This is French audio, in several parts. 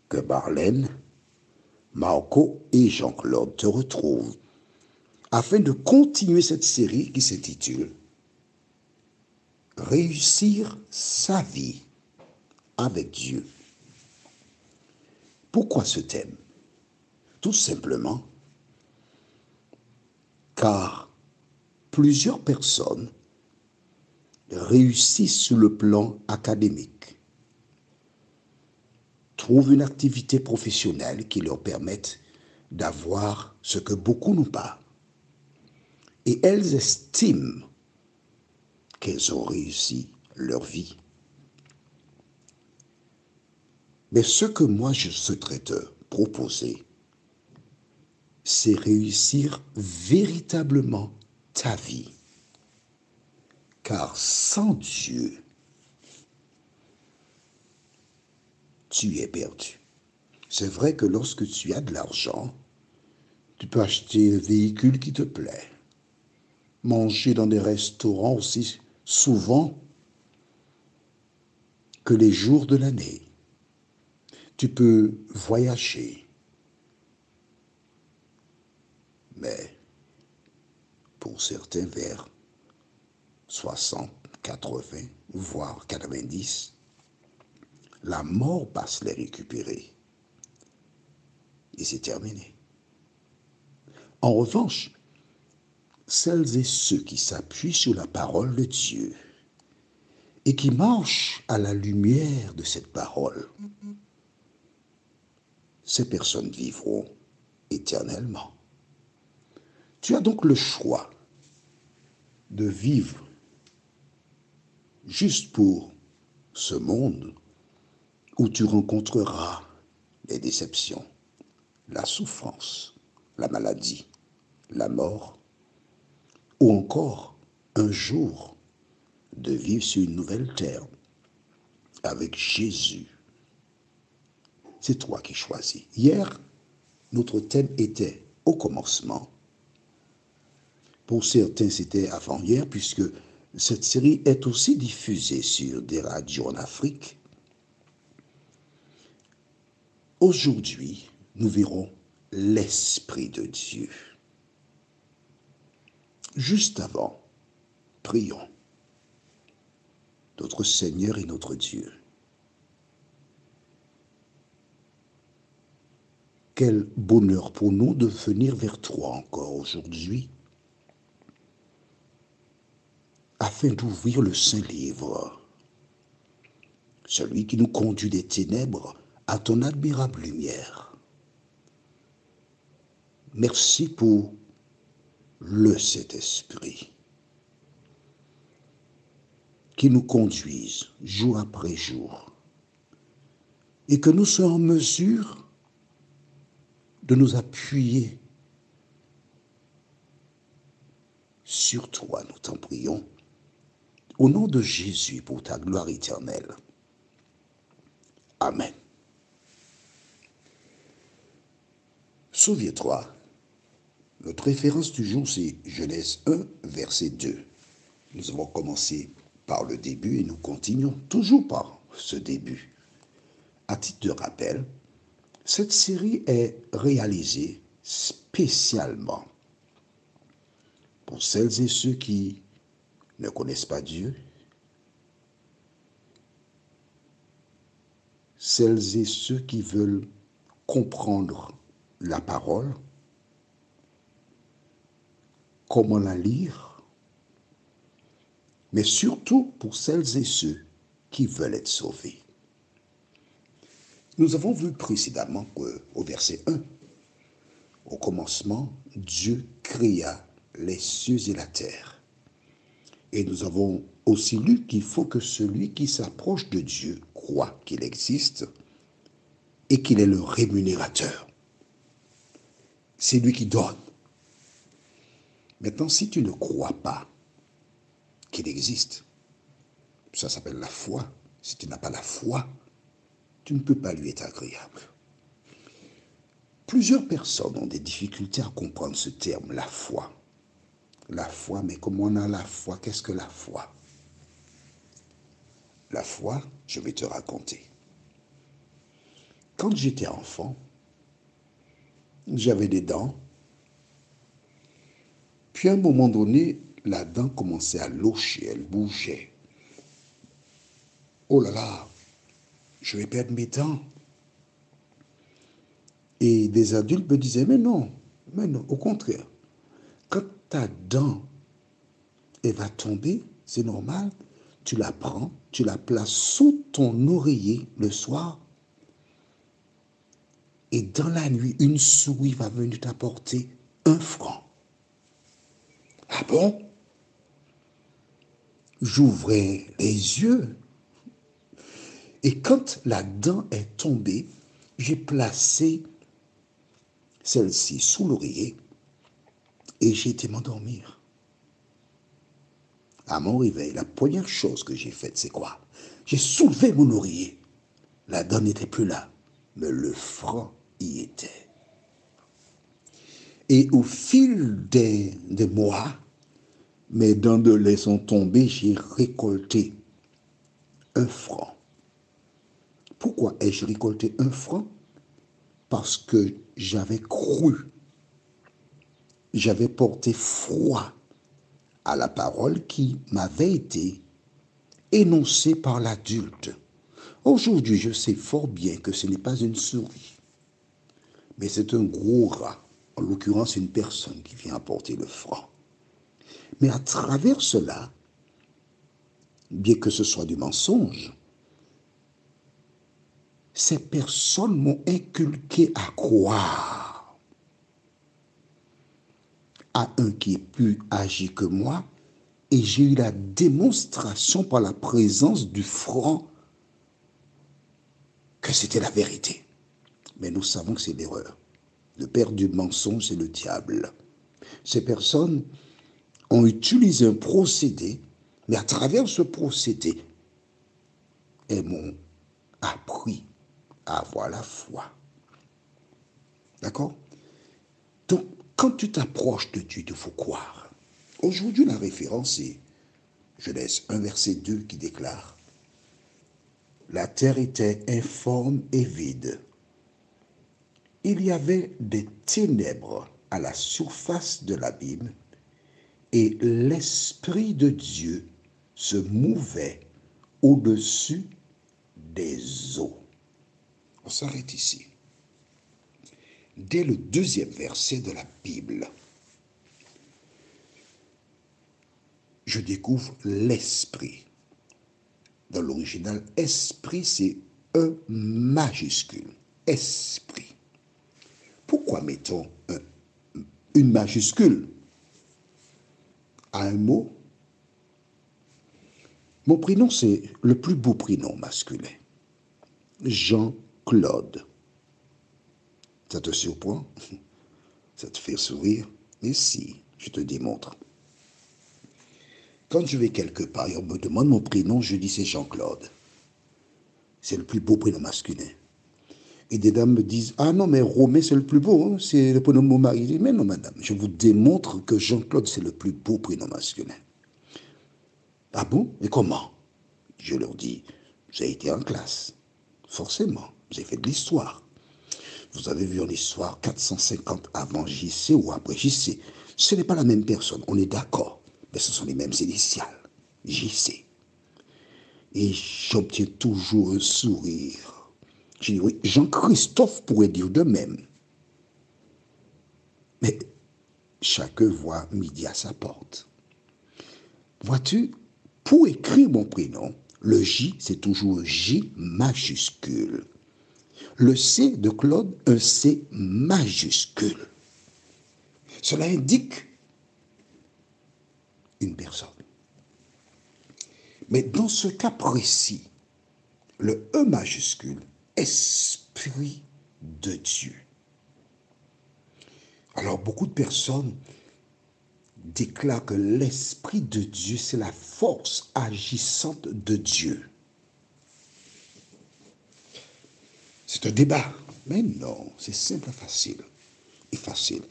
que Marlène, Marco et Jean-Claude te retrouvent afin de continuer cette série qui s'intitule Réussir sa vie avec Dieu. Pourquoi ce thème? Tout simplement car plusieurs personnes réussissent sur le plan académique, trouvent une activité professionnelle qui leur permette d'avoir ce que beaucoup n'ont pas. Et elles estiment qu'elles ont réussi leur vie. Mais ce que moi je souhaiterais te proposer, c'est réussir véritablement ta vie. Car sans Dieu, tu es perdu. C'est vrai que lorsque tu as de l'argent, tu peux acheter le véhicule qui te plaît, manger dans des restaurants aussi souvent que les jours de l'année. Tu peux voyager. Mais pour certains, vers 60, 80, voire 90, la mort passe les récupérer. Et c'est terminé. En revanche, celles et ceux qui s'appuient sur la parole de Dieu et qui marchent à la lumière de cette parole, ces personnes vivront éternellement. Tu as donc le choix de vivre juste pour ce monde où tu rencontreras les déceptions, la souffrance, la maladie, la mort, ou encore un jour de vivre sur une nouvelle terre avec Jésus. C'est toi qui choisis. Hier, notre thème était au commencement. Pour certains, c'était avant-hier, puisque cette série est aussi diffusée sur des radios en Afrique. Aujourd'hui, nous verrons l'Esprit de Dieu. Juste avant, prions. Notre Seigneur et notre Dieu. Quel bonheur pour nous de venir vers toi encore aujourd'hui, afin d'ouvrir le Saint-Livre, celui qui nous conduit des ténèbres à ton admirable lumière. Merci pour le Saint-Esprit qui nous conduise jour après jour et que nous soyons en mesure de nous appuyer sur toi, nous t'en prions, au nom de Jésus pour ta gloire éternelle. Amen. Souviens-toi, notre référence du jour, c'est Genèse 1, verset 2. Nous avons commencé par le début et nous continuons toujours par ce début. À titre de rappel, cette série est réalisée spécialement pour celles et ceux qui ne connaissent pas Dieu, celles et ceux qui veulent comprendre la parole, comment la lire, mais surtout pour celles et ceux qui veulent être sauvés. Nous avons vu précédemment qu'au verset 1, au commencement, Dieu créa les cieux et la terre. Et nous avons aussi lu qu'il faut que celui qui s'approche de Dieu croit qu'il existe et qu'il est le rémunérateur. C'est lui qui donne. Maintenant, si tu ne crois pas qu'il existe, ça s'appelle la foi. Si tu n'as pas la foi, tu ne peux pas lui être agréable. Plusieurs personnes ont des difficultés à comprendre ce terme, la foi. La foi, mais comment on a la foi? Qu'est-ce que la foi? La foi, je vais te raconter. Quand j'étais enfant, j'avais des dents. Puis à un moment donné, la dent commençait à locher, elle bougeait. Oh là là, je vais perdre mes dents. Et des adultes me disaient, mais non, au contraire. Quand ta dent, elle va tomber, c'est normal, tu la prends, tu la places sous ton oreiller le soir, et dans la nuit, une souris va venir t'apporter 1 franc. Ah bon? J'ouvrais les yeux. Et quand la dent est tombée, j'ai placé celle-ci sous l'oreiller et j'ai été m'endormir. À mon réveil, la première chose que j'ai faite, c'est quoi? J'ai soulevé mon oreiller. La dent n'était plus là, mais le franc y était. Et au fil des mois, mes dents de lait sont tombées, j'ai récolté 1 franc. Pourquoi ai-je récolté 1 franc? Parce que j'avais cru, j'avais porté foi à la parole qui m'avait été énoncée par l'adulte. Aujourd'hui, je sais fort bien que ce n'est pas une souris, mais c'est un gros rat, en l'occurrence une personne qui vient apporter le franc. Mais à travers cela, bien que ce soit du mensonge, ces personnes m'ont inculqué à croire à un qui est plus âgé que moi, et j'ai eu la démonstration par la présence du franc que c'était la vérité. Mais nous savons que c'est l'erreur. Le père du mensonge, c'est le diable. Ces personnes ont utilisé un procédé, mais à travers ce procédé, elles m'ont appris à avoir la foi. D'accord? Donc, quand tu t'approches de Dieu, il faut croire. Aujourd'hui, la référence est Genèse 1, verset 2 qui déclare: la terre était informe et vide. Il y avait des ténèbres à la surface de l'abîme, et l'Esprit de Dieu se mouvait au-dessus des eaux. On s'arrête ici. Dès le 2e verset de la Bible, je découvre l'Esprit. Dans l'original, esprit, c'est E majuscule. Esprit. Pourquoi mettons une majuscule à un mot? Mon prénom, c'est le plus beau prénom masculin. Jean-Claude. Ça te surprend? Ça te fait sourire? Mais si, je te démontre. Quand je vais quelque part et on me demande mon prénom, je dis c'est Jean-Claude. C'est le plus beau prénom masculin. Et des dames me disent, ah non, mais Romain, c'est le plus beau, hein, c'est le prénom de mon mari. Je dis, mais non, madame, je vous démontre que Jean-Claude, c'est le plus beau prénom masculin. Ah bon? Et comment? Je leur dis, vous avez été en classe. Forcément, vous avez fait de l'histoire. Vous avez vu en histoire 450 avant JC ou après JC. Ce n'est pas la même personne, on est d'accord. Mais ce sont les mêmes initiales. JC. Et j'obtiens toujours un sourire. Je dis, oui, Jean-Christophe pourrait dire de même. Mais chaque voit midi à sa porte. Vois-tu, pour écrire mon prénom, le J, c'est toujours J majuscule. Le C de Claude, un C majuscule. Cela indique une personne. Mais dans ce cas précis, le E majuscule, Esprit de Dieu. Alors beaucoup de personnes déclarent que l'Esprit de Dieu, c'est la force agissante de Dieu. C'est un débat. Mais non, c'est simple et facile.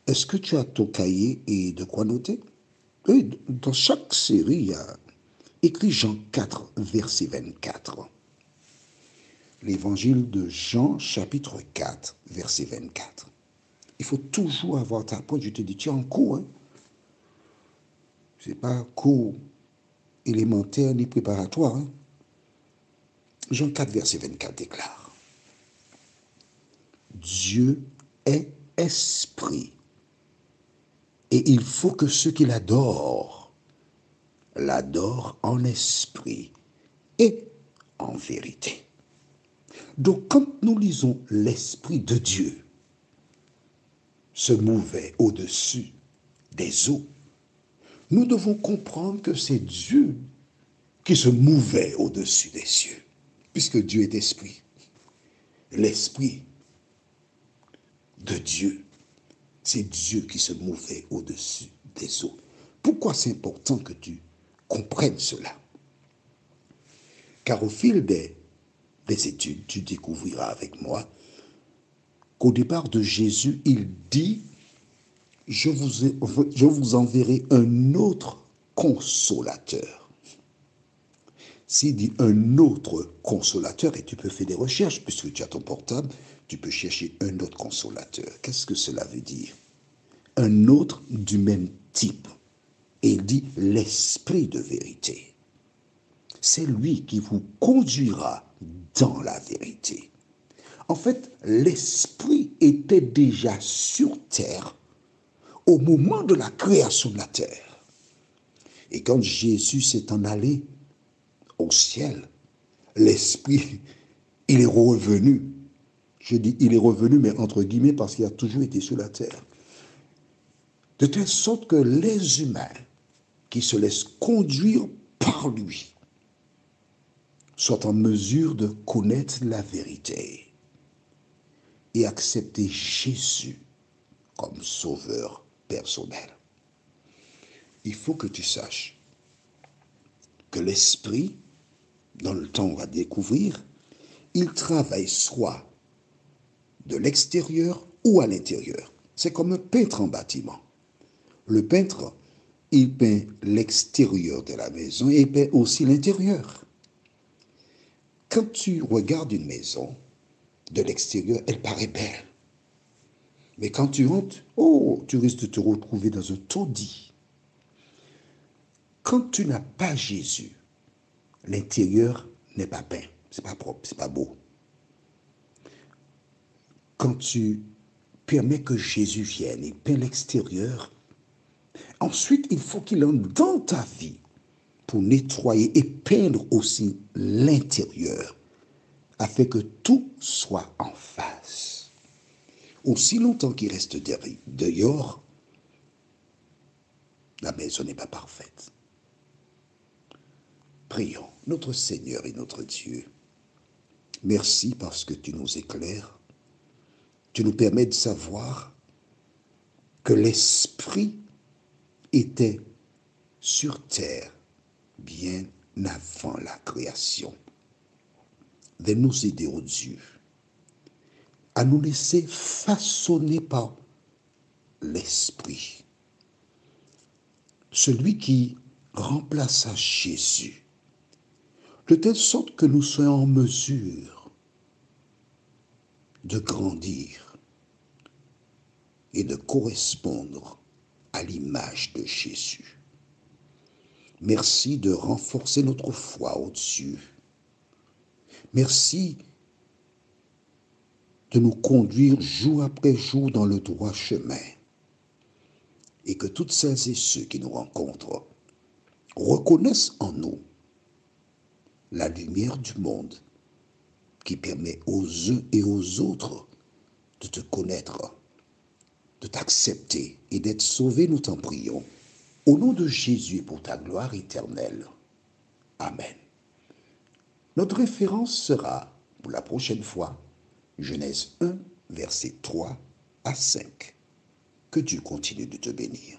Est-ce que tu as ton cahier et de quoi noter? Oui, dans chaque série, il y a écrit Jean 4, verset 24. l'évangile de Jean, chapitre 4, verset 24. Il faut toujours avoir ta pointe. Je te dis, tu es en cours. Hein? Ce n'est pas un cours élémentaire ni préparatoire. Hein? Jean 4, verset 24 déclare, Dieu est esprit. Et il faut que ceux qui l'adorent en esprit et en vérité. Donc, quand nous lisons l'Esprit de Dieu se mouvait au-dessus des eaux, nous devons comprendre que c'est Dieu qui se mouvait au-dessus des cieux, puisque Dieu est esprit. L'Esprit de Dieu, c'est Dieu qui se mouvait au-dessus des eaux. Pourquoi c'est important que tu comprennes cela? Car au fil des études, tu découvriras avec moi qu'au départ de Jésus, il dit, je vous enverrai un autre consolateur. S'il dit un autre consolateur, et tu peux faire des recherches, puisque tu as ton portable, tu peux chercher un autre consolateur. Qu'est-ce que cela veut dire? Un autre du même type. Et il dit l'esprit de vérité. C'est lui qui vous conduira dans la vérité. En fait, l'esprit était déjà sur terre au moment de la création de la terre. Et quand Jésus s'est en allé au ciel, l'esprit, il est revenu. Je dis il est revenu, mais entre guillemets, parce qu'il a toujours été sur la terre. De telle sorte que les humains qui se laissent conduire par lui soient en mesure de connaître la vérité et accepter Jésus comme sauveur personnel. Il faut que tu saches que l'esprit, dans le temps on va découvrir, il travaille soit de l'extérieur ou à l'intérieur. C'est comme un peintre en bâtiment. Le peintre, il peint l'extérieur de la maison et il peint aussi l'intérieur. Quand tu regardes une maison de l'extérieur, elle paraît belle. Mais quand tu rentres, tu risques de te retrouver dans un taudis. Quand tu n'as pas Jésus, l'intérieur n'est pas peint, c'est pas propre, c'est pas beau. Quand tu permets que Jésus vienne et peint l'extérieur, ensuite il faut qu'il entre dans ta vie pour nettoyer et peindre aussi l'intérieur, afin que tout soit en face. Aussi longtemps qu'il reste dehors, la maison n'est pas parfaite. Prions, notre Seigneur et notre Dieu, merci parce que tu nous éclaires, tu nous permets de savoir que l'Esprit était sur terre bien avant la création. De nous aider, ô Dieu, à nous laisser façonner par l'Esprit, celui qui remplaça Jésus, de telle sorte que nous soyons en mesure de grandir et de correspondre à l'image de Jésus. Merci de renforcer notre foi, ô Dieu. Merci de nous conduire jour après jour dans le droit chemin, et que toutes celles et ceux qui nous rencontrent reconnaissent en nous la lumière du monde qui permet aux uns et aux autres de te connaître, de t'accepter et d'être sauvés, nous t'en prions. Au nom de Jésus et pour ta gloire éternelle. Amen. Notre référence sera, pour la prochaine fois, Genèse 1, versets 3 à 5. Que Dieu continue de te bénir.